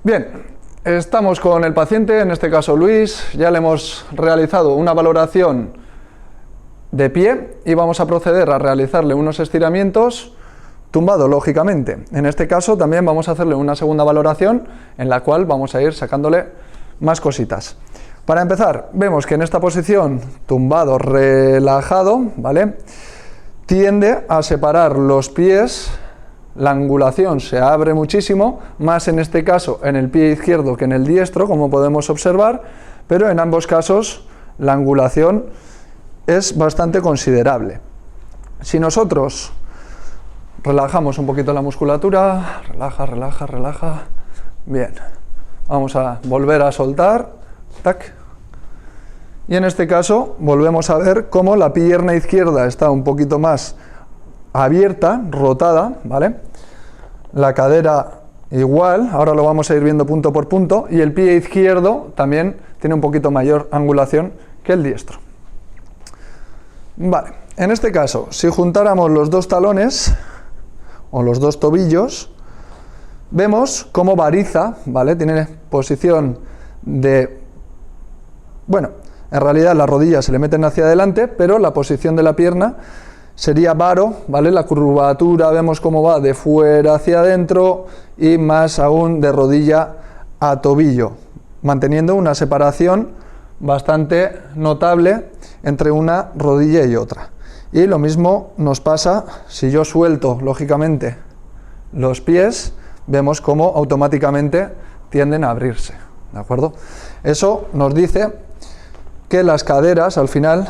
Bien, estamos con el paciente, en este caso Luis, ya le hemos realizado una valoración de pie y vamos a proceder a realizarle unos estiramientos tumbado, lógicamente. En este caso también vamos a hacerle una segunda valoración en la cual vamos a ir sacándole más cositas. Para empezar, vemos que en esta posición, tumbado, relajado, ¿vale?, tiende a separar los pies, la angulación se abre muchísimo, más en este caso en el pie izquierdo que en el diestro, como podemos observar, pero en ambos casos la angulación es bastante considerable. Si nosotros relajamos un poquito la musculatura, relaja, bien, vamos a volver a soltar, tac, y en este caso volvemos a ver cómo la pierna izquierda está un poquito más abierta, rotada, ¿vale? La cadera igual, ahora lo vamos a ir viendo punto por punto, y el pie izquierdo también tiene un poquito mayor angulación que el diestro. Vale, en este caso, si juntáramos los dos talones o los dos tobillos, vemos cómo variza, ¿vale? Tiene posición de, bueno, en realidad las rodillas se le meten hacia adelante, pero la posición de la pierna sería varo, ¿vale? La curvatura vemos cómo va de fuera hacia adentro y más aún de rodilla a tobillo, manteniendo una separación bastante notable entre una rodilla y otra. Y lo mismo nos pasa si yo suelto, lógicamente, los pies, vemos cómo automáticamente tienden a abrirse, ¿de acuerdo? Eso nos dice que las caderas, al final,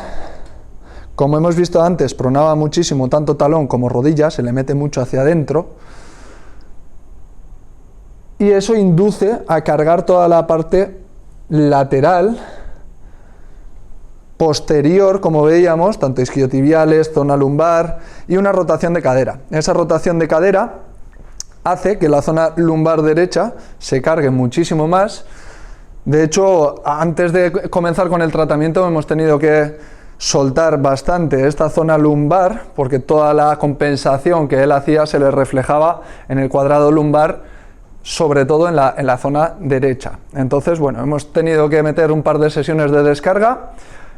como hemos visto antes, pronaba muchísimo tanto talón como rodilla, se le mete mucho hacia adentro, y eso induce a cargar toda la parte lateral, posterior, como veíamos, tanto isquiotibiales, zona lumbar, y una rotación de cadera. Esa rotación de cadera hace que la zona lumbar derecha se cargue muchísimo más. De hecho, antes de comenzar con el tratamiento hemos tenido que soltar bastante esta zona lumbar, porque toda la compensación que él hacía se le reflejaba en el cuadrado lumbar, sobre todo en la zona derecha. Entonces, bueno, hemos tenido que meter un par de sesiones de descarga.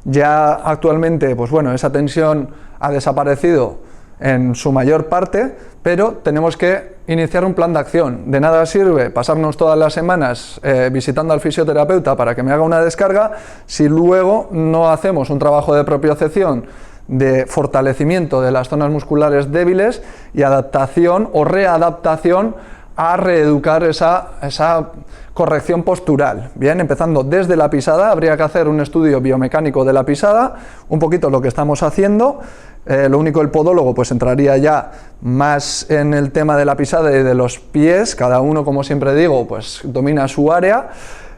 Ya actualmente, pues bueno, esa tensión ha desaparecido en su mayor parte, pero tenemos que iniciar un plan de acción. De nada sirve pasarnos todas las semanas visitando al fisioterapeuta para que me haga una descarga si luego no hacemos un trabajo de propiocepción, de fortalecimiento de las zonas musculares débiles y adaptación o readaptación a reeducar esa corrección postural. Bien, empezando desde la pisada, habría que hacer un estudio biomecánico de la pisada, un poquito lo que estamos haciendo. Lo único, el podólogo pues entraría ya más en el tema de la pisada y de los pies, cada uno, como siempre digo, pues domina su área.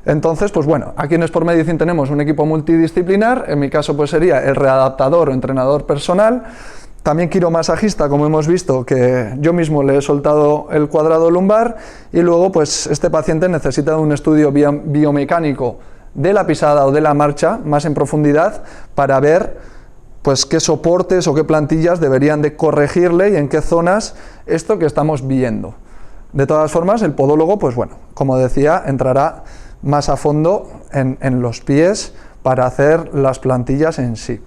Entonces, pues bueno, aquí en Sport Medicine tenemos un equipo multidisciplinar, en mi caso pues sería el readaptador o entrenador personal, también quiromasajista, como hemos visto, que yo mismo le he soltado el cuadrado lumbar, y luego pues este paciente necesita un estudio biomecánico de la pisada o de la marcha más en profundidad para ver pues qué soportes o qué plantillas deberían de corregirle y en qué zonas esto que estamos viendo. De todas formas, el podólogo, pues bueno, como decía, entrará más a fondo en los pies para hacer las plantillas en sí.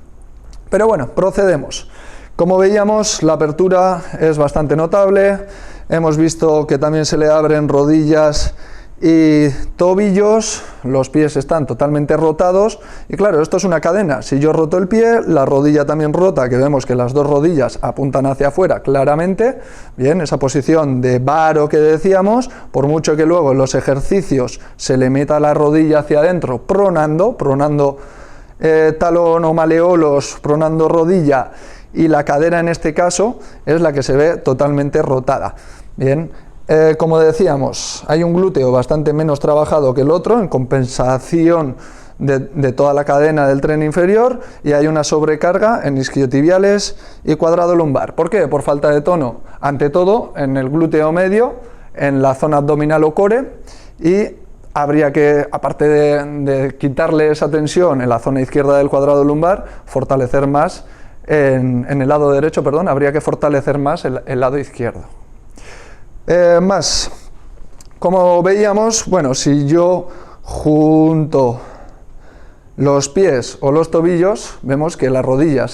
Pero bueno, procedemos. Como veíamos, la apertura es bastante notable, hemos visto que también se le abren rodillas y tobillos, los pies están totalmente rotados, y claro, esto es una cadena. Si yo roto el pie, la rodilla también rota, que vemos que las dos rodillas apuntan hacia afuera claramente. Bien, esa posición de varo que decíamos, por mucho que luego en los ejercicios se le meta la rodilla hacia adentro, pronando talón o maleolos, pronando rodilla, y la cadera en este caso es la que se ve totalmente rotada. Bien, como decíamos, hay un glúteo bastante menos trabajado que el otro en compensación de toda la cadena del tren inferior, y hay una sobrecarga en isquiotibiales y cuadrado lumbar. ¿Por qué? Por falta de tono, ante todo en el glúteo medio, en la zona abdominal o core, y habría que, aparte de quitarle esa tensión en la zona izquierda del cuadrado lumbar, fortalecer más en el lado derecho, perdón, habría que fortalecer más el lado izquierdo. Más, Como veíamos, bueno, si yo junto los pies o los tobillos, vemos que las rodillas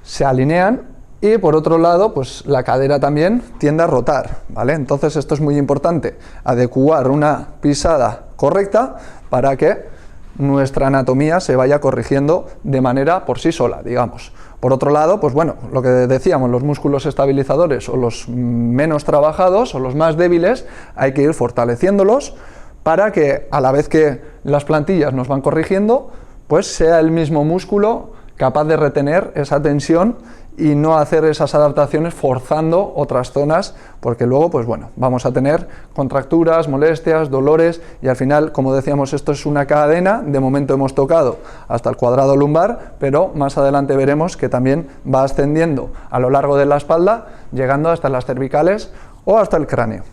se alinean y por otro lado, pues la cadera también tiende a rotar, ¿vale? Entonces esto es muy importante, adecuar una pisada correcta para que nuestra anatomía se vaya corrigiendo de manera por sí sola, digamos. Por otro lado, pues bueno, lo que decíamos, los músculos estabilizadores o los menos trabajados o los más débiles, hay que ir fortaleciéndolos para que a la vez que las plantillas nos van corrigiendo, pues sea el mismo músculo capaz de retener esa tensión y no hacer esas adaptaciones forzando otras zonas, porque luego, pues bueno, vamos a tener contracturas, molestias, dolores y al final, como decíamos, esto es una cadena. De momento hemos tocado hasta el cuadrado lumbar, pero más adelante veremos que también va ascendiendo a lo largo de la espalda, llegando hasta las cervicales o hasta el cráneo.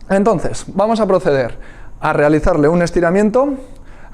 Entonces, vamos a proceder a realizarle un estiramiento.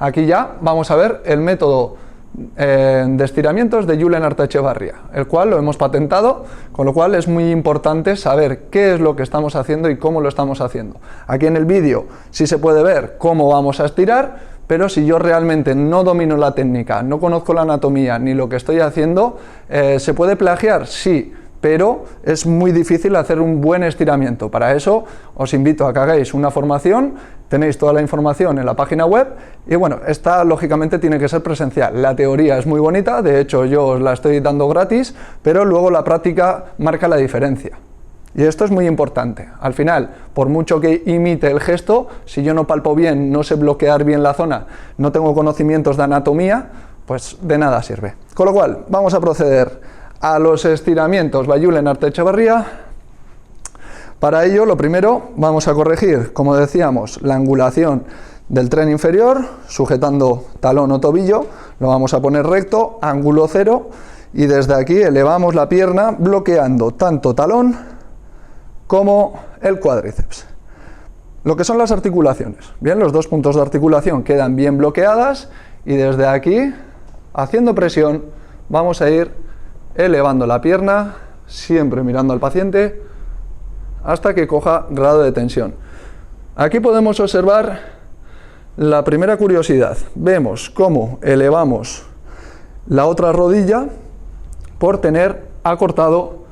Aquí ya vamos a ver el método de estiramientos de Julen Artechevarria, el cual lo hemos patentado, con lo cual es muy importante saber qué es lo que estamos haciendo y cómo lo estamos haciendo. Aquí en el vídeo sí se puede ver cómo vamos a estirar, pero si yo realmente no domino la técnica, no conozco la anatomía ni lo que estoy haciendo, ¿se puede plagiar? Sí, pero es muy difícil hacer un buen estiramiento. Para eso os invito a que hagáis una formación, tenéis toda la información en la página web y bueno, esta lógicamente tiene que ser presencial. La teoría es muy bonita, de hecho yo os la estoy dando gratis, pero luego la práctica marca la diferencia. Y esto es muy importante. Al final, por mucho que imite el gesto, si yo no palpo bien, no sé bloquear bien la zona, no tengo conocimientos de anatomía, pues de nada sirve. Con lo cual, vamos a proceder a los estiramientos by Julen Artechevarria. Para ello, lo primero, vamos a corregir, como decíamos, la angulación del tren inferior, sujetando talón o tobillo, lo vamos a poner recto, ángulo cero, y desde aquí elevamos la pierna, bloqueando tanto talón como el cuádriceps. Lo que son las articulaciones, bien, los dos puntos de articulación quedan bien bloqueadas, y desde aquí, haciendo presión, vamos a ir elevando la pierna, siempre mirando al paciente, hasta que coja grado de tensión. Aquí podemos observar la primera curiosidad. Vemos cómo elevamos la otra rodilla por tener acortado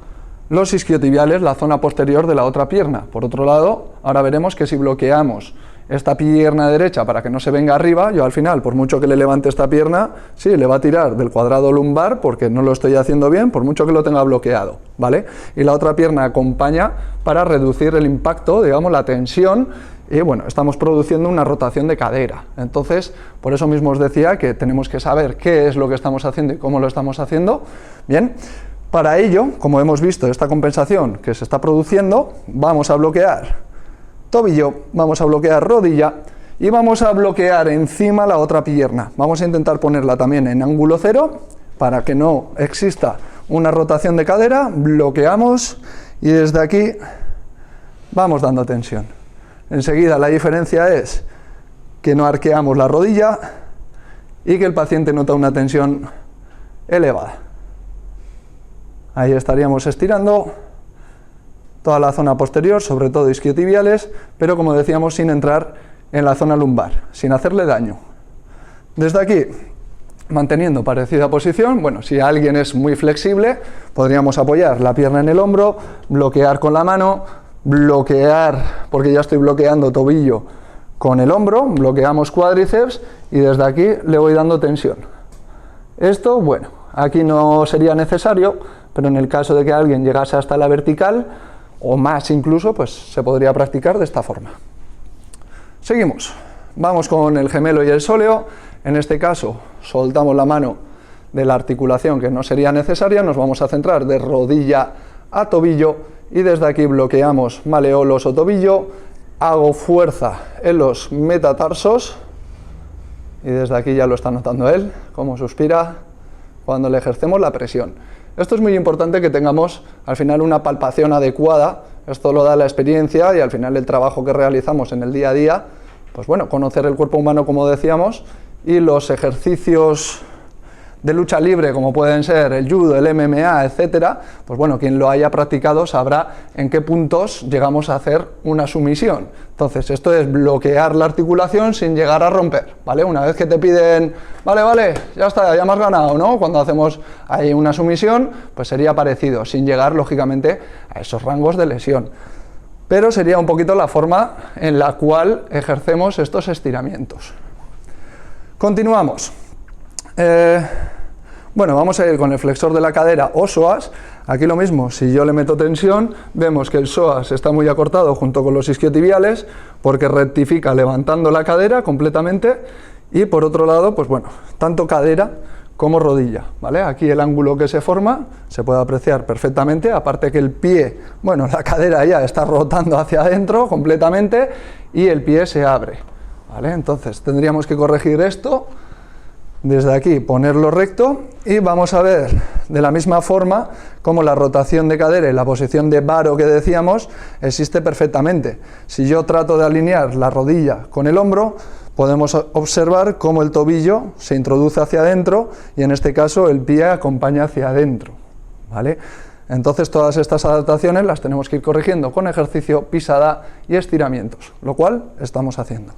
los isquiotibiales, la zona posterior de la otra pierna. Por otro lado, ahora veremos que si bloqueamos esta pierna derecha para que no se venga arriba, yo al final, por mucho que le levante esta pierna, sí, le va a tirar del cuadrado lumbar porque no lo estoy haciendo bien, por mucho que lo tenga bloqueado, ¿vale? Y la otra pierna acompaña para reducir el impacto, digamos, la tensión, y bueno, estamos produciendo una rotación de cadera. Entonces, por eso mismo os decía que tenemos que saber qué es lo que estamos haciendo y cómo lo estamos haciendo. Bien, para ello, como hemos visto, esta compensación que se está produciendo, vamos a bloquear tobillo, vamos a bloquear rodilla y vamos a bloquear encima la otra pierna. Vamos a intentar ponerla también en ángulo cero para que no exista una rotación de cadera, bloqueamos y desde aquí vamos dando tensión. Enseguida la diferencia es que no arqueamos la rodilla y que el paciente nota una tensión elevada. Ahí estaríamos estirando toda la zona posterior, sobre todo isquiotibiales, pero como decíamos, sin entrar en la zona lumbar, sin hacerle daño. Desde aquí, manteniendo parecida posición, bueno, si alguien es muy flexible, podríamos apoyar la pierna en el hombro, bloquear con la mano, bloquear, porque ya estoy bloqueando tobillo con el hombro, bloqueamos cuádriceps y desde aquí le voy dando tensión. Esto, bueno, aquí no sería necesario, pero en el caso de que alguien llegase hasta la vertical, o más incluso, pues se podría practicar de esta forma. Seguimos, vamos con el gemelo y el sóleo. En este caso soltamos la mano de la articulación que no sería necesaria, nos vamos a centrar de rodilla a tobillo y desde aquí bloqueamos maleolos o tobillo, hago fuerza en los metatarsos y desde aquí ya lo está notando él, cómo suspira cuando le ejercemos la presión. Esto es muy importante, que tengamos al final una palpación adecuada, esto lo da la experiencia y al final el trabajo que realizamos en el día a día, pues bueno, conocer el cuerpo humano como decíamos y los ejercicios de lucha libre, como pueden ser el judo, el MMA, etcétera, pues bueno, quien lo haya practicado sabrá en qué puntos llegamos a hacer una sumisión. Entonces, esto es bloquear la articulación sin llegar a romper, ¿vale? Una vez que te piden, vale, ya está, ya me has ganado, ¿no? Cuando hacemos ahí una sumisión, pues sería parecido, sin llegar, lógicamente, a esos rangos de lesión. Pero sería un poquito la forma en la cual ejercemos estos estiramientos. Continuamos. Bueno, vamos a ir con el flexor de la cadera o psoas. Aquí lo mismo, si yo le meto tensión, vemos que el psoas está muy acortado junto con los isquiotibiales porque rectifica levantando la cadera completamente y por otro lado, pues bueno, tanto cadera como rodilla, ¿vale? Aquí el ángulo que se forma se puede apreciar perfectamente, aparte que el pie, bueno, la cadera ya está rotando hacia adentro completamente y el pie se abre, ¿vale? Entonces tendríamos que corregir esto, desde aquí ponerlo recto y vamos a ver de la misma forma como la rotación de cadera y la posición de varo que decíamos existe perfectamente. Si yo trato de alinear la rodilla con el hombro, podemos observar cómo el tobillo se introduce hacia adentro y en este caso el pie acompaña hacia adentro, ¿vale? Entonces todas estas adaptaciones las tenemos que ir corrigiendo con ejercicio, pisada y estiramientos, lo cual estamos haciendo.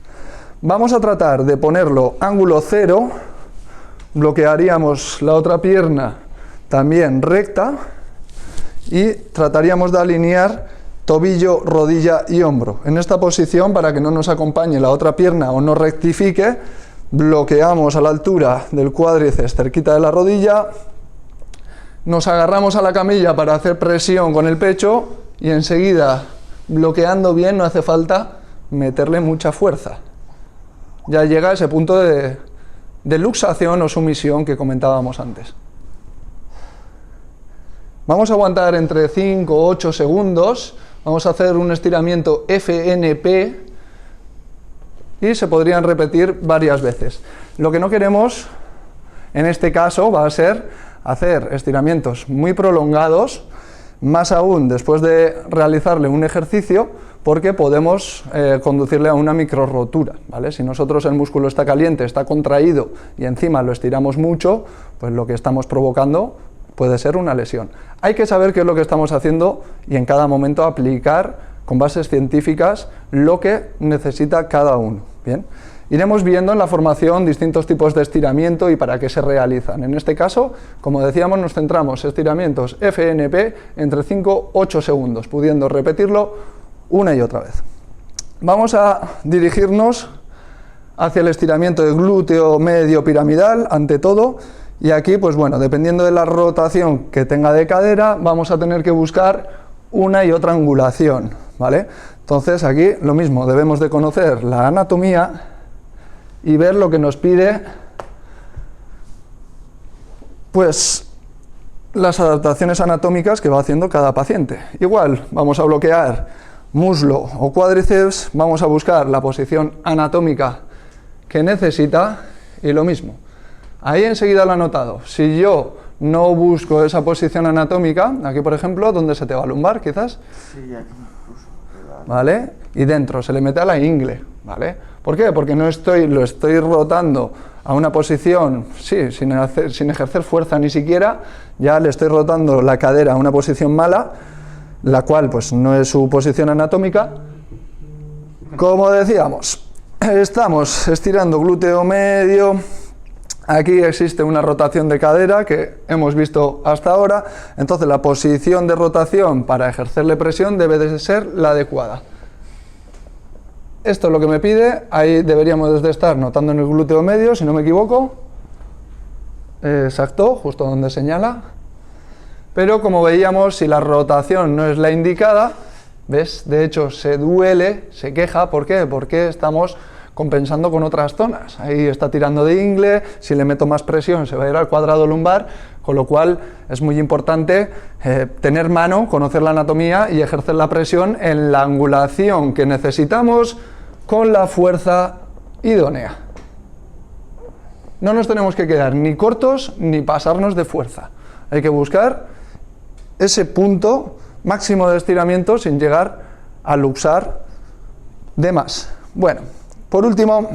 Vamos a tratar de ponerlo ángulo cero, bloquearíamos la otra pierna también recta y trataríamos de alinear tobillo, rodilla y hombro. En esta posición, para que no nos acompañe la otra pierna o no rectifique, bloqueamos a la altura del cuádriceps cerquita de la rodilla, nos agarramos a la camilla para hacer presión con el pecho y enseguida, bloqueando bien, no hace falta meterle mucha fuerza. Ya llega a ese punto de luxación o sumisión que comentábamos antes. Vamos a aguantar entre 5 o 8 segundos. Vamos a hacer un estiramiento FNP y se podrían repetir varias veces. Lo que no queremos en este caso va a ser hacer estiramientos muy prolongados, más aún después de realizarle un ejercicio, porque podemos conducirle a una microrotura, ¿vale? Si nosotros el músculo está caliente, está contraído y encima lo estiramos mucho, pues lo que estamos provocando puede ser una lesión. Hay que saber qué es lo que estamos haciendo y en cada momento aplicar con bases científicas lo que necesita cada uno. Bien, iremos viendo en la formación distintos tipos de estiramiento y para qué se realizan. En este caso, como decíamos, nos centramos en estiramientos FNP entre 5 y 8 segundos, pudiendo repetirlo una y otra vez. Vamos a dirigirnos hacia el estiramiento de glúteo medio piramidal, ante todo. Y aquí, pues bueno, dependiendo de la rotación que tenga de cadera, vamos a tener que buscar una y otra angulación, ¿vale? Entonces aquí lo mismo, debemos de conocer la anatomía y ver lo que nos pide, pues, las adaptaciones anatómicas que va haciendo cada paciente. Igual, vamos a bloquear muslo o cuádriceps, vamos a buscar la posición anatómica que necesita y lo mismo. Ahí enseguida lo he notado. Si yo no busco esa posición anatómica, aquí por ejemplo, ¿dónde se te va? ¿Lumbar quizás? Sí, aquí incluso. ¿Vale? Y dentro, se le mete a la ingle, ¿vale? ¿Por qué? Porque lo estoy rotando a una posición, sí, sin ejercer fuerza ni siquiera, ya le estoy rotando la cadera a una posición mala, la cual pues no es su posición anatómica. Como decíamos, estamos estirando glúteo medio. Aquí existe una rotación de cadera que hemos visto hasta ahora, entonces la posición de rotación para ejercerle presión debe de ser la adecuada. Esto es lo que me pide, ahí deberíamos de estar notando en el glúteo medio, si no me equivoco. Exacto, justo donde señala. Pero como veíamos, si la rotación no es la indicada, ¿ves? De hecho se duele, se queja, ¿por qué? Porque estamos compensando con otras zonas. Ahí está tirando de ingle, si le meto más presión se va a ir al cuadrado lumbar, con lo cual es muy importante tener mano, conocer la anatomía y ejercer la presión en la angulación que necesitamos con la fuerza idónea. No nos tenemos que quedar ni cortos ni pasarnos de fuerza. Hay que buscar ese punto máximo de estiramiento sin llegar a luxar de más. Bueno, por último,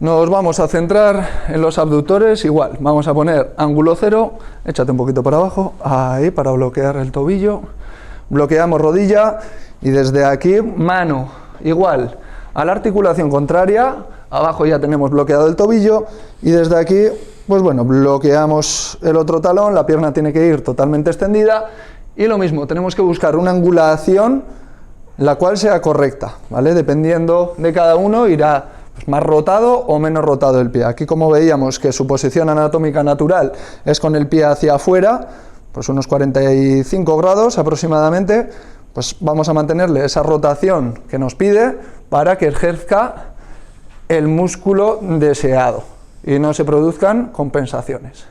Nos vamos a centrar en los abductores, igual, vamos a poner ángulo 0, échate un poquito para abajo, ahí, para bloquear el tobillo, bloqueamos rodilla y desde aquí mano, igual, a la articulación contraria, abajo ya tenemos bloqueado el tobillo y desde aquí, pues bueno, bloqueamos el otro talón, la pierna tiene que ir totalmente extendida y lo mismo, tenemos que buscar una angulación la cual sea correcta, ¿vale? Dependiendo de cada uno irá pues más rotado o menos rotado el pie. Aquí como veíamos que su posición anatómica natural es con el pie hacia afuera, pues unos 45 grados aproximadamente, pues vamos a mantenerle esa rotación que nos pide para que ejerza el músculo deseado y no se produzcan compensaciones.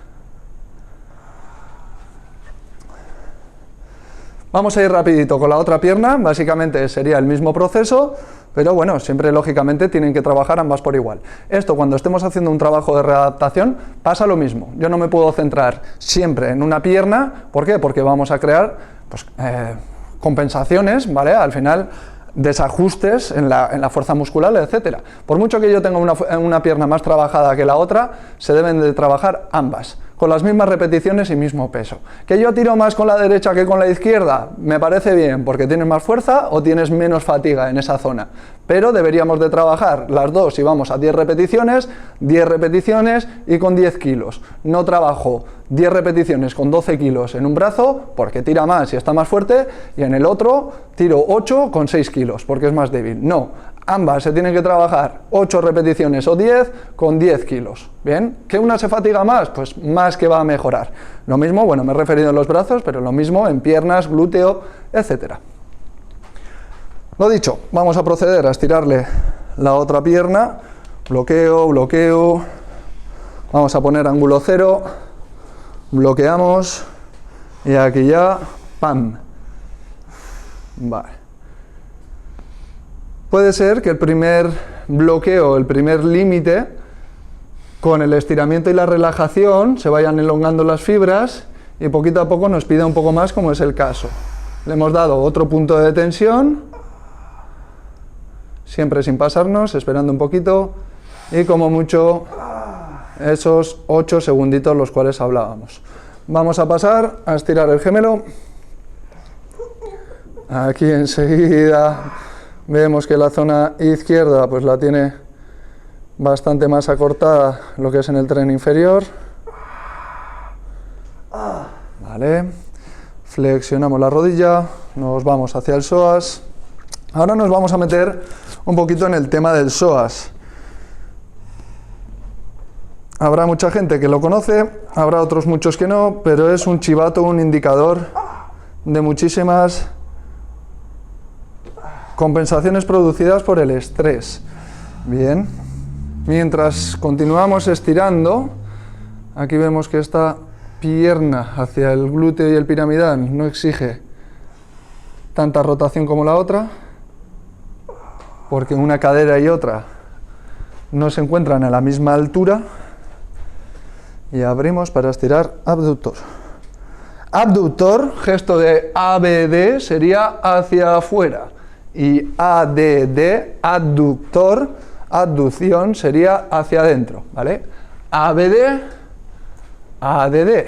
Vamos a ir rapidito con la otra pierna, básicamente sería el mismo proceso, pero bueno, siempre lógicamente tienen que trabajar ambas por igual. Esto cuando estemos haciendo un trabajo de readaptación pasa lo mismo. Yo no me puedo centrar siempre en una pierna, ¿por qué? Porque vamos a crear pues, compensaciones, ¿vale? Al final desajustes en la fuerza muscular, etcétera. Por mucho que yo tenga una pierna más trabajada que la otra, se deben de trabajar ambas, con las mismas repeticiones y mismo peso. ¿Que yo tiro más con la derecha que con la izquierda? Me parece bien, porque tienes más fuerza o tienes menos fatiga en esa zona. Pero deberíamos de trabajar las dos, si vamos a 10 repeticiones y con 10 kilos. No trabajo 10 repeticiones con 12 kilos en un brazo, porque tira más y está más fuerte, y en el otro tiro 8 con 6 kilos, porque es más débil. No, ambas se tienen que trabajar 8 repeticiones o 10 con 10 kilos. ¿Bien? ¿Que una se fatiga más? Pues más que va a mejorar. Lo mismo, bueno, me he referido en los brazos, pero lo mismo en piernas, glúteo, etcétera. Lo dicho, vamos a proceder a estirarle la otra pierna, bloqueo, bloqueo, vamos a poner ángulo 0, bloqueamos y aquí ya, ¡pam! Vale. Puede ser que el primer bloqueo, el primer límite, con el estiramiento y la relajación se vayan elongando las fibras y poquito a poco nos pida un poco más, como es el caso. Le hemos dado otro punto de tensión, siempre sin pasarnos, esperando un poquito y como mucho esos 8 segunditos los cuales hablábamos. Vamos a pasar a estirar el gemelo. Aquí enseguida vemos que la zona izquierda pues la tiene bastante más acortada lo que es en el tren inferior. Vale, flexionamos la rodilla, nos vamos hacia el psoas. Ahora nos vamos a meter un poquito en el tema del psoas. Habrá mucha gente que lo conoce, habrá otros muchos que no, pero es un chivato, un indicador de muchísimas compensaciones producidas por el estrés. Bien, mientras continuamos estirando, aquí vemos que esta pierna hacia el glúteo y el piramidal no exige tanta rotación como la otra, porque una cadera y otra no se encuentran a la misma altura. Y abrimos para estirar abductor. Abductor, gesto de ABD, sería hacia afuera. Y ADD, adductor, adducción, sería hacia adentro, ¿vale? ABD, ADD,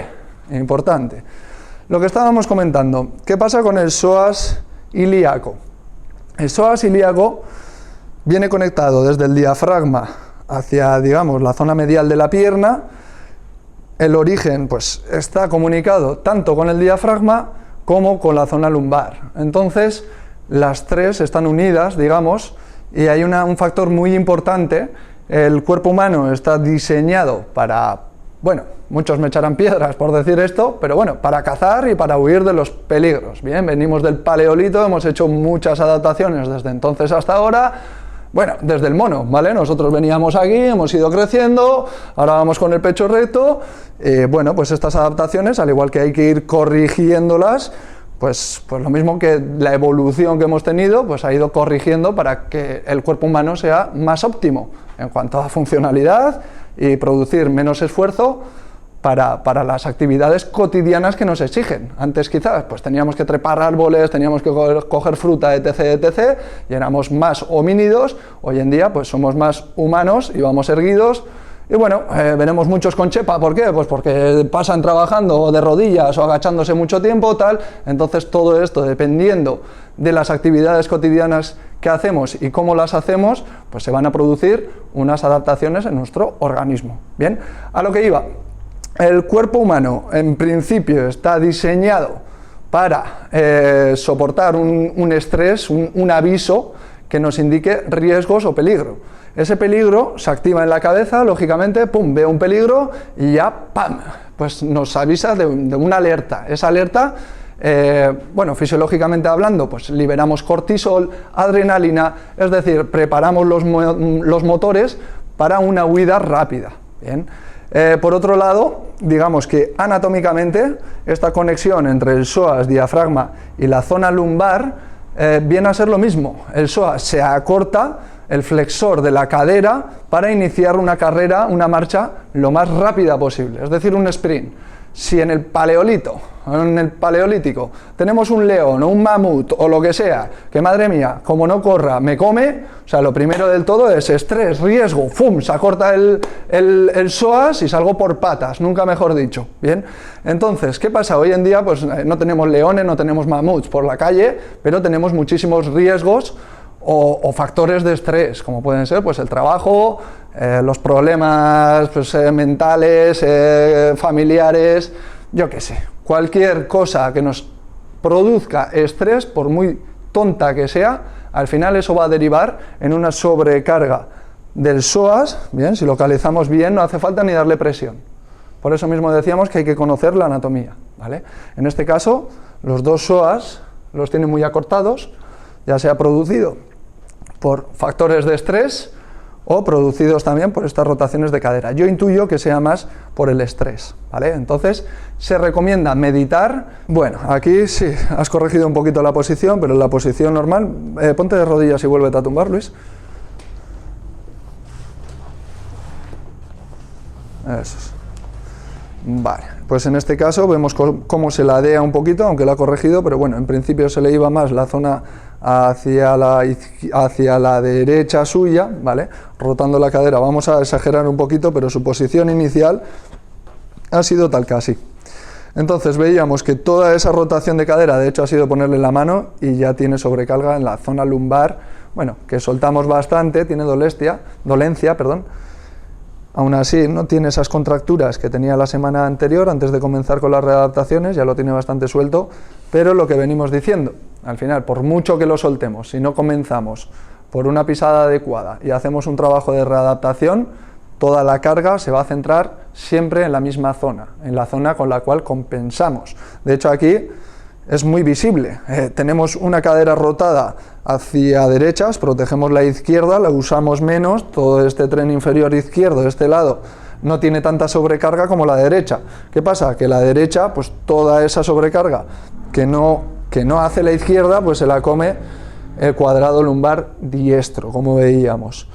importante. Lo que estábamos comentando, ¿qué pasa con el psoas ilíaco? El psoas ilíaco viene conectado desde el diafragma hacia, digamos, la zona medial de la pierna. El origen pues está comunicado tanto con el diafragma como con la zona lumbar. Entonces, las tres están unidas, digamos, y hay un factor muy importante. El cuerpo humano está diseñado para, bueno, muchos me echarán piedras por decir esto, pero bueno, para cazar y para huir de los peligros. Bien, venimos del paleolito, hemos hecho muchas adaptaciones desde entonces hasta ahora. Bueno, desde el mono, ¿vale? Nosotros veníamos aquí, hemos ido creciendo, ahora vamos con el pecho recto. Bueno, pues estas adaptaciones, al igual que hay que ir corrigiéndolas, pues lo mismo que la evolución que hemos tenido, pues ha ido corrigiendo para que el cuerpo humano sea más óptimo en cuanto a funcionalidad y producir menos esfuerzo para las actividades cotidianas que nos exigen. Antes quizás pues teníamos que trepar árboles, teníamos que coger fruta, etc., etc., y éramos más homínidos. Hoy en día pues somos más humanos y vamos erguidos. Y bueno, veremos muchos con chepa. ¿Por qué? Pues porque pasan trabajando de rodillas o agachándose mucho tiempo, tal. Entonces todo esto, dependiendo de las actividades cotidianas que hacemos y cómo las hacemos, pues se van a producir unas adaptaciones en nuestro organismo. Bien, a lo que iba. El cuerpo humano, en principio, está diseñado para soportar un estrés, un aviso que nos indique riesgos o peligro. Ese peligro se activa en la cabeza, lógicamente, pum, ve un peligro y ya, pam, pues nos avisa de una alerta. Esa alerta, bueno, fisiológicamente hablando, pues liberamos cortisol, adrenalina, es decir, preparamos los motores para una huida rápida. Bien. Por otro lado, digamos que anatómicamente esta conexión entre el psoas, diafragma y la zona lumbar viene a ser lo mismo. El psoas se acorta, el flexor de la cadera, para iniciar una carrera, una marcha lo más rápida posible, es decir, un sprint. Si en el paleolítico tenemos un león o un mamut o lo que sea, que madre mía, como no corra, me come, o sea, lo primero del todo es estrés, riesgo, ¡fum!, se acorta el psoas y salgo por patas, nunca mejor dicho, ¿bien? Entonces, ¿qué pasa? Hoy en día pues no tenemos leones, no tenemos mamuts por la calle, pero tenemos muchísimos riesgos o factores de estrés, como pueden ser pues el trabajo, los problemas pues, mentales, familiares, yo qué sé, cualquier cosa que nos produzca estrés, por muy tonta que sea, al final eso va a derivar en una sobrecarga del psoas. Bien, si localizamos bien no hace falta ni darle presión. Por eso mismo decíamos que hay que conocer la anatomía, ¿vale? En este caso, los dos psoas los tienen muy acortados, ya sea producido por factores de estrés o producidos también por estas rotaciones de cadera. Yo intuyo que sea más por el estrés, ¿vale? Entonces, se recomienda meditar. Bueno, aquí sí, has corregido un poquito la posición, pero en la posición normal, ponte de rodillas y vuélvete a tumbar, Luis. Eso es. Vale, pues en este caso vemos cómo se ladea un poquito, aunque lo ha corregido, pero bueno, en principio se le iba más la zona hacia la derecha suya, ¿vale? Rotando la cadera, vamos a exagerar un poquito, pero su posición inicial ha sido tal casi. Entonces veíamos que toda esa rotación de cadera, de hecho ha sido ponerle la mano y ya tiene sobrecarga en la zona lumbar, bueno, que soltamos bastante, tiene dolencia, perdón. Aún así, no tiene esas contracturas que tenía la semana anterior, antes de comenzar con las readaptaciones, ya lo tiene bastante suelto, pero lo que venimos diciendo, al final, por mucho que lo soltemos, si no comenzamos por una pisada adecuada y hacemos un trabajo de readaptación, toda la carga se va a centrar siempre en la misma zona, en la zona con la cual compensamos. De hecho, aquí es muy visible, tenemos una cadera rotada hacia derechas, protegemos la izquierda, la usamos menos, todo este tren inferior izquierdo, este lado, no tiene tanta sobrecarga como la derecha. ¿Qué pasa? Que la derecha, pues toda esa sobrecarga que no hace la izquierda, pues se la come el cuadrado lumbar diestro, como veíamos.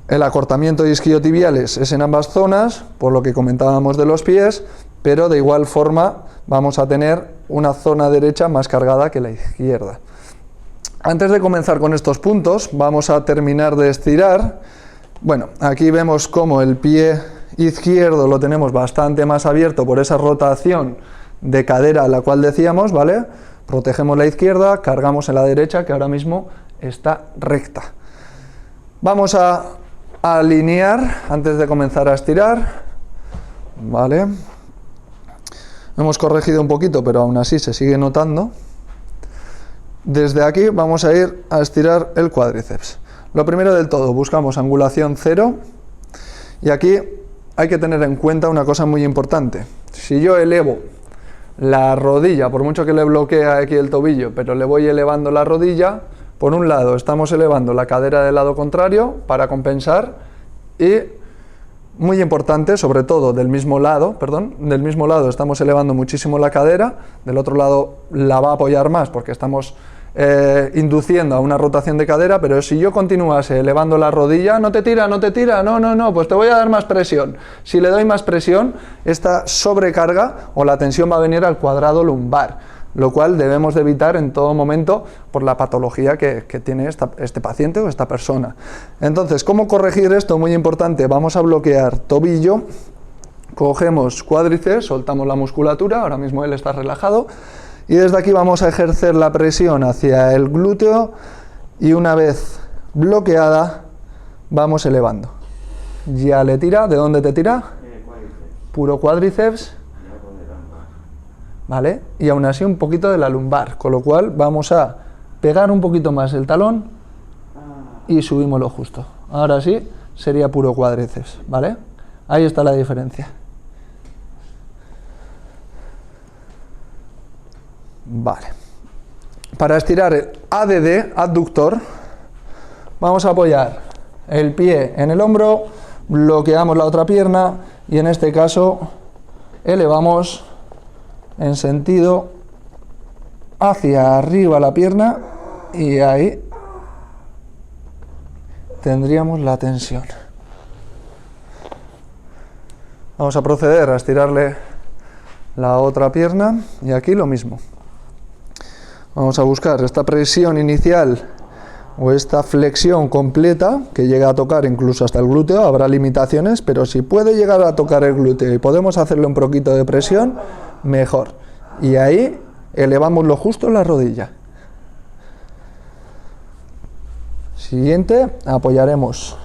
El acortamiento de isquiotibiales es en ambas zonas, por lo que comentábamos de los pies, pero de igual forma vamos a tener una zona derecha más cargada que la izquierda. Antes de comenzar con estos puntos, vamos a terminar de estirar. Bueno, aquí vemos cómo el pie izquierdo lo tenemos bastante más abierto por esa rotación de cadera a la cual decíamos, ¿vale? Protegemos la izquierda, cargamos en la derecha, que ahora mismo está recta. Vamos a alinear antes de comenzar a estirar, ¿vale? Hemos corregido un poquito, pero aún así se sigue notando. Desde aquí vamos a ir a estirar el cuádriceps. Lo primero del todo, buscamos angulación 0 y aquí hay que tener en cuenta una cosa muy importante. Si yo elevo la rodilla, por mucho que le bloquee aquí el tobillo, pero le voy elevando la rodilla, por un lado estamos elevando la cadera del lado contrario para compensar y, muy importante, sobre todo del mismo lado estamos elevando muchísimo la cadera, del otro lado la va a apoyar más porque estamos induciendo a una rotación de cadera, pero si yo continuase elevando la rodilla, no te tira, no, pues te voy a dar más presión. Si le doy más presión, esta sobrecarga o la tensión va a venir al cuadrado lumbar, lo cual debemos de evitar en todo momento por la patología que tiene este paciente o esta persona. Entonces, ¿cómo corregir esto? Muy importante, vamos a bloquear tobillo, cogemos cuádriceps, soltamos la musculatura, ahora mismo él está relajado, y desde aquí vamos a ejercer la presión hacia el glúteo y una vez bloqueada vamos elevando. Ya le tira, ¿de dónde te tira? Puro cuádriceps. ¿Vale? Y aún así un poquito de la lumbar, con lo cual vamos a pegar un poquito más el talón y subimos lo justo. Ahora sí, sería puro cuádriceps, ¿vale? Ahí está la diferencia. Vale. Para estirar el ADD, adductor, vamos a apoyar el pie en el hombro, bloqueamos la otra pierna y en este caso elevamos en sentido hacia arriba la pierna y ahí tendríamos la tensión. Vamos a proceder a estirarle la otra pierna y aquí lo mismo. Vamos a buscar esta presión inicial o esta flexión completa que llega a tocar incluso hasta el glúteo. Habrá limitaciones, pero si puede llegar a tocar el glúteo y podemos hacerle un poquito de presión, mejor. Y ahí elevamos lo justo en la rodilla. Siguiente, apoyaremos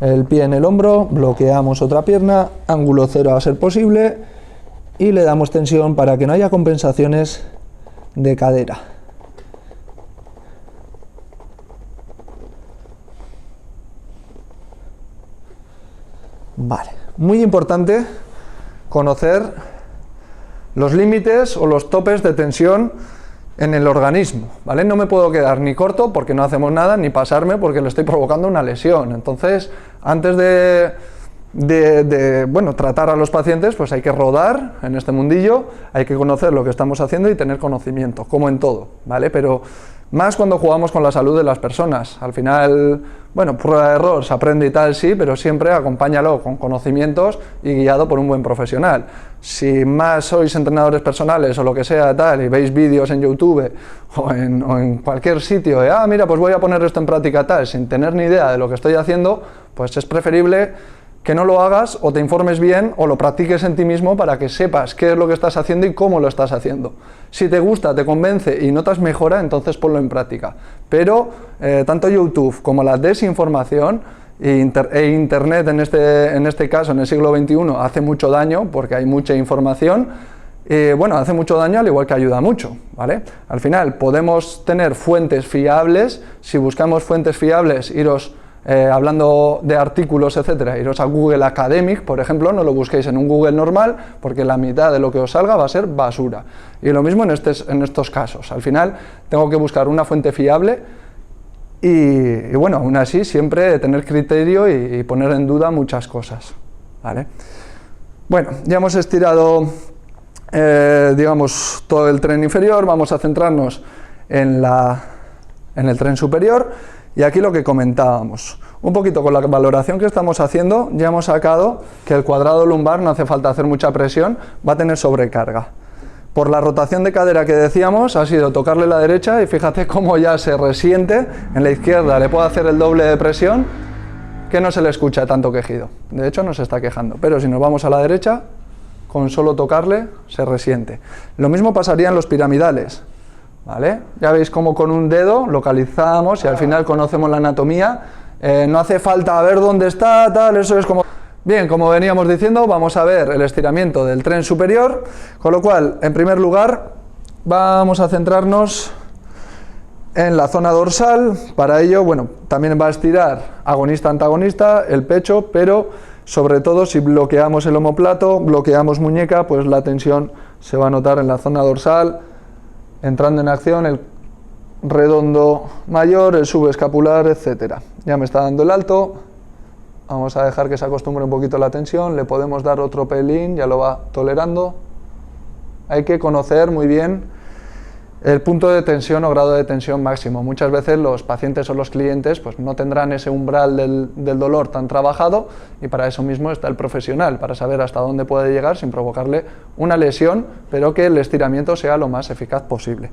el pie en el hombro, bloqueamos otra pierna, ángulo cero a ser posible y le damos tensión para que no haya compensaciones de cadera. Vale, muy importante conocer los límites o los topes de tensión en el organismo, ¿vale? No me puedo quedar ni corto porque no hacemos nada, ni pasarme porque le estoy provocando una lesión. Entonces, antes de tratar a los pacientes, pues hay que rodar en este mundillo, hay que conocer lo que estamos haciendo y tener conocimiento, como en todo, ¿vale? Pero más cuando jugamos con la salud de las personas. Al final, bueno, prueba de error, se aprende y tal, sí, pero siempre acompáñalo con conocimientos y guiado por un buen profesional. Si más sois entrenadores personales o lo que sea tal y veis vídeos en YouTube o en cualquier sitio de, mira, pues voy a poner esto en práctica tal, sin tener ni idea de lo que estoy haciendo, pues es preferible que no lo hagas o te informes bien o lo practiques en ti mismo para que sepas qué es lo que estás haciendo y cómo lo estás haciendo. Si te gusta, te convence y notas mejora, entonces ponlo en práctica. Pero tanto YouTube como la desinformación e Internet en este caso, en el siglo XXI, hace mucho daño porque hay mucha información. Hace mucho daño al igual que ayuda mucho, ¿vale? Al final podemos tener fuentes fiables. Si buscamos fuentes fiables, iros hablando de artículos, etcétera, iros a Google Academic, por ejemplo, no lo busquéis en un Google normal, porque la mitad de lo que os salga va a ser basura. Y lo mismo en estos casos. Al final tengo que buscar una fuente fiable y bueno, aún así siempre tener criterio y poner en duda muchas cosas, ¿vale? Bueno, ya hemos estirado, digamos, todo el tren inferior, vamos a centrarnos en el tren superior. Y aquí lo que comentábamos, un poquito con la valoración que estamos haciendo, ya hemos sacado que el cuadrado lumbar no hace falta hacer mucha presión, va a tener sobrecarga. Por la rotación de cadera que decíamos, ha sido tocarle la derecha y fíjate cómo ya se resiente, en la izquierda le puedo hacer el doble de presión, que no se le escucha tanto quejido. De hecho no se está quejando, pero si nos vamos a la derecha, con solo tocarle se resiente. Lo mismo pasaría en los piramidales. ¿Vale? Ya veis cómo con un dedo localizamos y al final conocemos la anatomía, no hace falta ver dónde está, tal, eso es como... Bien, como veníamos diciendo, vamos a ver el estiramiento del tren superior, con lo cual, en primer lugar, vamos a centrarnos en la zona dorsal. Para ello, bueno, también va a estirar agonista-antagonista, el pecho, pero sobre todo si bloqueamos el omóplato, bloqueamos muñeca, pues la tensión se va a notar en la zona dorsal, entrando en acción el redondo mayor, el subescapular, etcétera. Ya me está dando el alto, vamos a dejar que se acostumbre un poquito la tensión, le podemos dar otro pelín, ya lo va tolerando. Hay que conocer muy bien el punto de tensión o grado de tensión máximo. Muchas veces los pacientes o los clientes pues, no tendrán ese umbral del dolor tan trabajado, y para eso mismo está el profesional, para saber hasta dónde puede llegar sin provocarle una lesión, pero que el estiramiento sea lo más eficaz posible.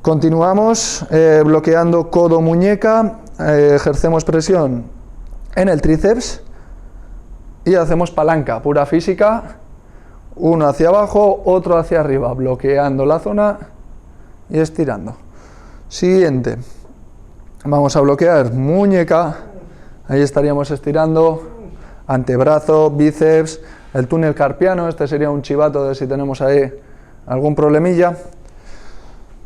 Continuamos bloqueando codo-muñeca, ejercemos presión en el tríceps y hacemos palanca pura física, uno hacia abajo, otro hacia arriba, bloqueando la zona y estirando. Siguiente, vamos a bloquear muñeca, ahí estaríamos estirando, antebrazo, bíceps, el túnel carpiano, este sería un chivato de si tenemos ahí algún problemilla.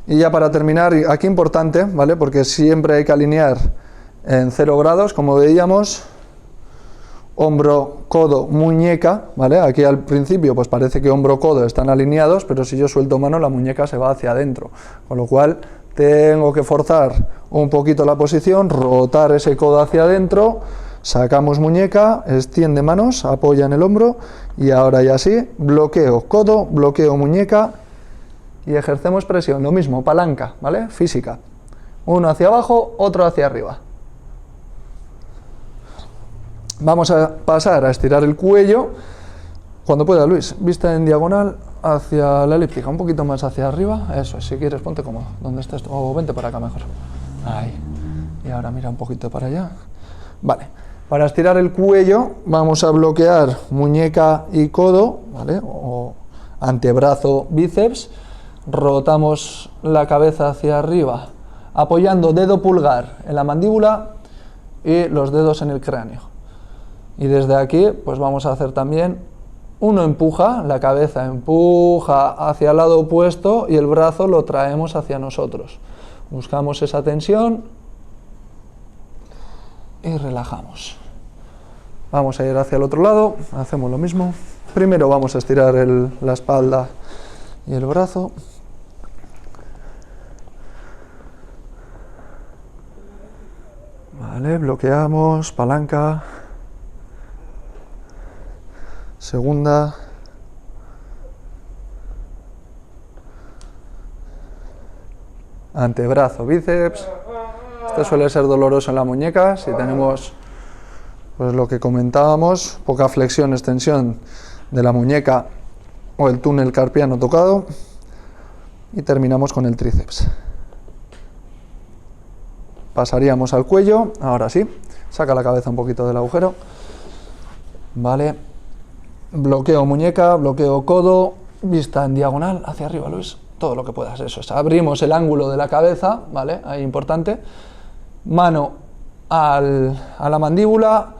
Y ya para terminar, aquí importante, ¿vale? Porque siempre hay que alinear en 0 grados, como veíamos, hombro, codo, muñeca, ¿vale? Aquí al principio pues parece que hombro, codo están alineados, pero si yo suelto mano la muñeca se va hacia adentro, con lo cual tengo que forzar un poquito la posición, rotar ese codo hacia adentro, sacamos muñeca, extiende manos, apoya en el hombro y ahora ya sí, bloqueo codo, bloqueo muñeca y ejercemos presión, lo mismo, palanca, ¿vale? Física, uno hacia abajo, otro hacia arriba. Vamos a pasar a estirar el cuello, cuando pueda Luis, vista en diagonal hacia la elíptica, un poquito más hacia arriba, eso es, si quieres ponte cómodo, donde estés, o vente para acá mejor, ahí, y ahora mira un poquito para allá, vale, para estirar el cuello vamos a bloquear muñeca y codo, ¿vale? O antebrazo, bíceps, rotamos la cabeza hacia arriba, apoyando dedo pulgar en la mandíbula y los dedos en el cráneo. Y desde aquí pues vamos a hacer también, uno empuja, la cabeza empuja hacia el lado opuesto y el brazo lo traemos hacia nosotros. Buscamos esa tensión y relajamos. Vamos a ir hacia el otro lado, hacemos lo mismo. Primero vamos a estirar la espalda y el brazo. Vale, bloqueamos, palanca. Segunda. Antebrazo, bíceps. Este suele ser doloroso en la muñeca, si tenemos pues lo que comentábamos, poca flexión, extensión de la muñeca o el túnel carpiano tocado. Y terminamos con el tríceps. Pasaríamos al cuello, ahora sí, saca la cabeza un poquito del agujero. Vale, bloqueo muñeca, bloqueo codo, vista en diagonal hacia arriba, Luis, todo lo que puedas, eso es, abrimos el ángulo de la cabeza, ¿vale? Ahí importante, mano a la mandíbula,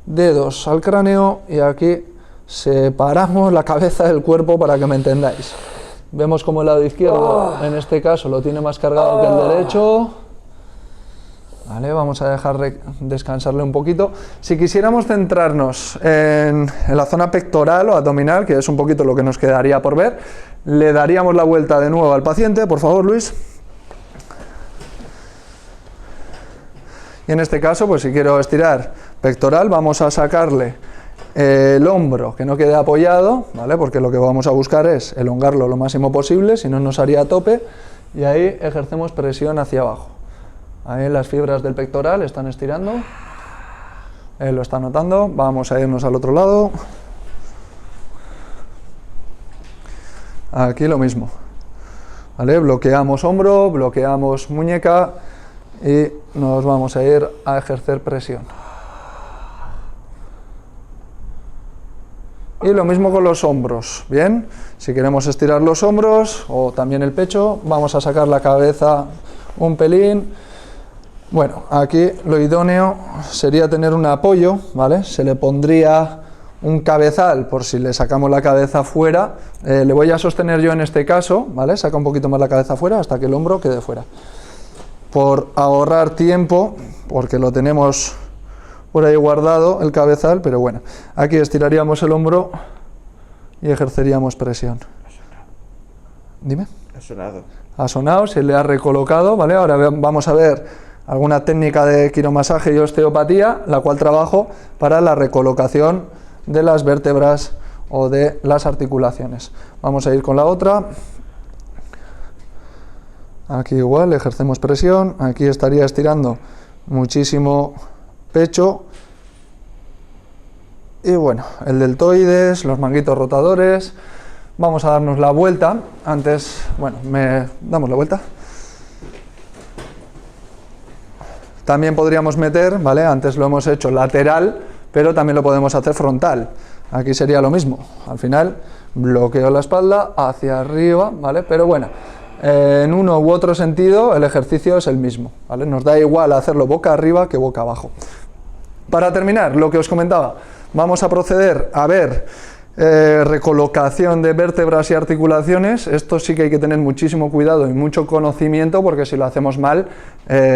dedos al cráneo y aquí separamos la cabeza del cuerpo para que me entendáis. Vemos como el lado izquierdo, en este caso, lo tiene más cargado que el derecho. Vale, vamos a dejar descansarle un poquito. Si quisiéramos centrarnos en la zona pectoral o abdominal, que es un poquito lo que nos quedaría por ver, le daríamos la vuelta de nuevo al paciente, por favor, Luis. Y en este caso, pues si quiero estirar pectoral, vamos a sacarle el hombro que no quede apoyado, ¿vale? Porque lo que vamos a buscar es elongarlo lo máximo posible, si no nos haría a tope, y ahí ejercemos presión hacia abajo. Ahí las fibras del pectoral están estirando, él lo está notando, vamos a irnos al otro lado, aquí lo mismo, ¿vale? Bloqueamos hombro, bloqueamos muñeca y nos vamos a ir a ejercer presión. Y lo mismo con los hombros, ¿bien? Si queremos estirar los hombros o también el pecho, vamos a sacar la cabeza un pelín. Bueno, aquí lo idóneo sería tener un apoyo, ¿vale? Se le pondría un cabezal por si le sacamos la cabeza fuera. Le voy a sostener yo en este caso, ¿vale? Saca un poquito más la cabeza fuera hasta que el hombro quede fuera. Por ahorrar tiempo, porque lo tenemos por ahí guardado el cabezal, pero bueno, aquí estiraríamos el hombro y ejerceríamos presión. Dime. Ha sonado. Ha sonado, se le ha recolocado, ¿vale? Ahora vamos a ver alguna técnica de quiromasaje y osteopatía, la cual trabajo para la recolocación de las vértebras o de las articulaciones. Vamos a ir con la otra. Aquí igual ejercemos presión, aquí estaría estirando muchísimo pecho. Y bueno, el deltoides, los manguitos rotadores. Vamos a darnos la vuelta. Antes, bueno, damos la vuelta. También podríamos meter, ¿vale? Antes lo hemos hecho lateral, pero también lo podemos hacer frontal. Aquí sería lo mismo. Al final, bloqueo la espalda hacia arriba, ¿vale? Pero bueno, en uno u otro sentido, el ejercicio es el mismo, ¿vale? Nos da igual hacerlo boca arriba que boca abajo. Para terminar, lo que os comentaba, vamos a proceder a ver recolocación de vértebras y articulaciones. Esto sí que hay que tener muchísimo cuidado y mucho conocimiento, porque si lo hacemos mal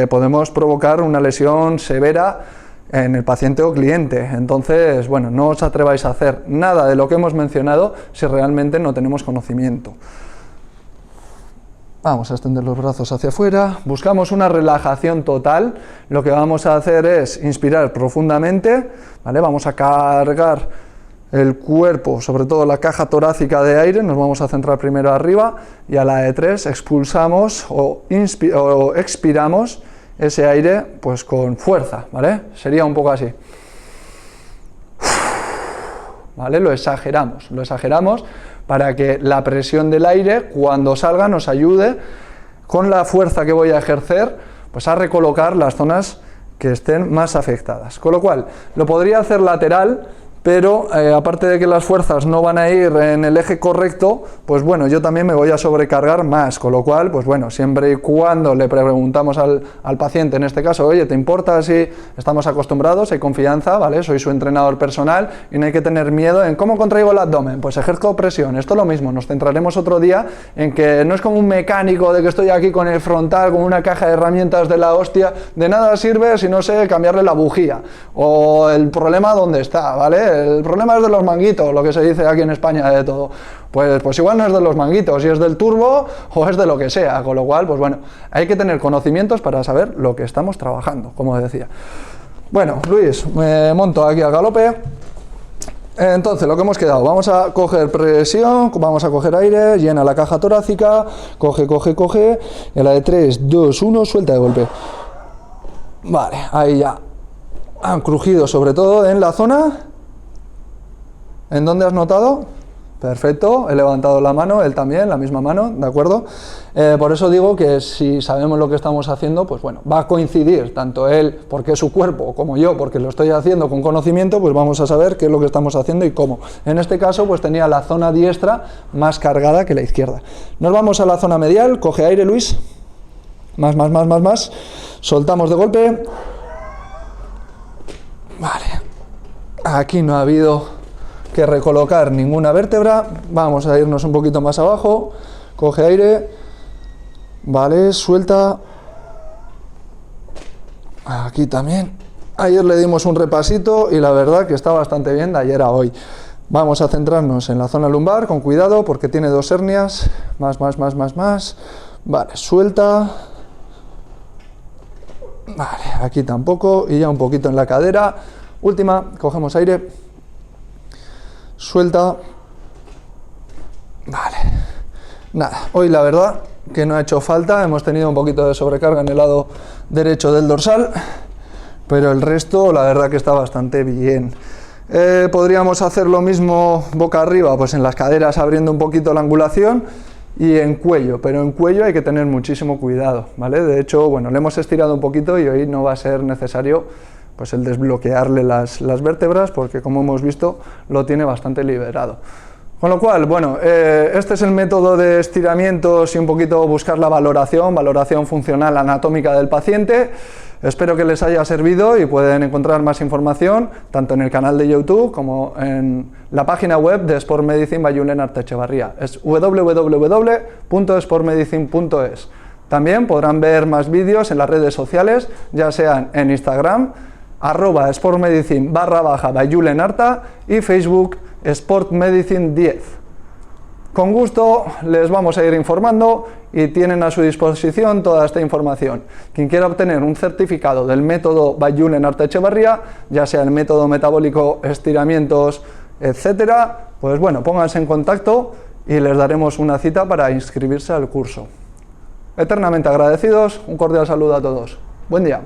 podemos provocar una lesión severa en el paciente o cliente. Entonces, bueno, no os atreváis a hacer nada de lo que hemos mencionado si realmente no tenemos conocimiento. Vamos a extender los brazos hacia afuera, buscamos una relajación total. Lo que vamos a hacer es inspirar profundamente, ¿vale? Vamos a cargar el cuerpo, sobre todo la caja torácica de aire, nos vamos a centrar primero arriba y a la de 3 expulsamos o expiramos ese aire pues con fuerza, ¿vale? Sería un poco así. ¿Vale? Lo exageramos para que la presión del aire cuando salga nos ayude con la fuerza que voy a ejercer pues a recolocar las zonas que estén más afectadas. Con lo cual, lo podría hacer lateral, pero aparte de que las fuerzas no van a ir en el eje correcto, pues bueno, yo también me voy a sobrecargar más, con lo cual, pues bueno, siempre y cuando le preguntamos al paciente, en este caso, oye, ¿te importa si estamos acostumbrados, hay confianza, ¿vale? Soy su entrenador personal y no hay que tener miedo en cómo contraigo el abdomen, pues ejerzo presión, esto es lo mismo, nos centraremos otro día en que no es como un mecánico de que estoy aquí con el frontal, con una caja de herramientas de la hostia, de nada sirve si no sé cambiarle la bujía, o el problema dónde está, ¿vale? El problema es de los manguitos, lo que se dice aquí en España de todo. Pues igual no es de los manguitos, si es del turbo o es de lo que sea, con lo cual, pues bueno, hay que tener conocimientos para saber lo que estamos trabajando, como decía. Bueno, Luis, me monto aquí al galope. Entonces, lo que hemos quedado, vamos a coger presión, vamos a coger aire, llena la caja torácica, coge, y a la de 3, 2, 1, suelta de golpe. Vale, ahí ya han crujido, sobre todo en la zona. ¿En dónde has notado? Perfecto, he levantado la mano, él también, la misma mano, ¿de acuerdo? Por eso digo que si sabemos lo que estamos haciendo, pues bueno, va a coincidir tanto él, porque es su cuerpo, como yo, porque lo estoy haciendo con conocimiento, pues vamos a saber qué es lo que estamos haciendo y cómo. En este caso, pues tenía la zona diestra más cargada que la izquierda. Nos vamos a la zona medial, coge aire, Luis, más, soltamos de golpe. Vale, aquí no ha habido que recolocar ninguna vértebra, vamos a irnos un poquito más abajo, coge aire, vale, suelta, aquí también, ayer le dimos un repasito y la verdad que está bastante bien de ayer a hoy. Vamos a centrarnos en la zona lumbar con cuidado porque tiene 2 hernias, más, vale, suelta, vale, aquí tampoco y ya un poquito en la cadera, última, cogemos aire, suelta, vale, nada, hoy la verdad que no ha hecho falta, hemos tenido un poquito de sobrecarga en el lado derecho del dorsal, pero el resto la verdad que está bastante bien. Podríamos hacer lo mismo boca arriba, pues en las caderas abriendo un poquito la angulación y en cuello, pero en cuello hay que tener muchísimo cuidado, ¿vale? De hecho, bueno, le hemos estirado un poquito y hoy no va a ser necesario pues el desbloquearle las vértebras, porque como hemos visto, lo tiene bastante liberado. Con lo cual, bueno, este es el método de estiramientos y un poquito buscar la valoración funcional anatómica del paciente. Espero que les haya servido y pueden encontrar más información tanto en el canal de YouTube como en la página web de Sport Medicine by Julen Artechevarría. Es www.sportmedicine.es. También podrán ver más vídeos en las redes sociales, ya sean en Instagram, @sportmedicine _by Julen Arta y Facebook Sportmedicine 10. Con gusto les vamos a ir informando y tienen a su disposición toda esta información. Quien quiera obtener un certificado del método by Julen Artechevarría, ya sea el método metabólico, estiramientos, etcétera, pues bueno, pónganse en contacto y les daremos una cita para inscribirse al curso. eternamente agradecidos, un cordial saludo a todos. Buen día.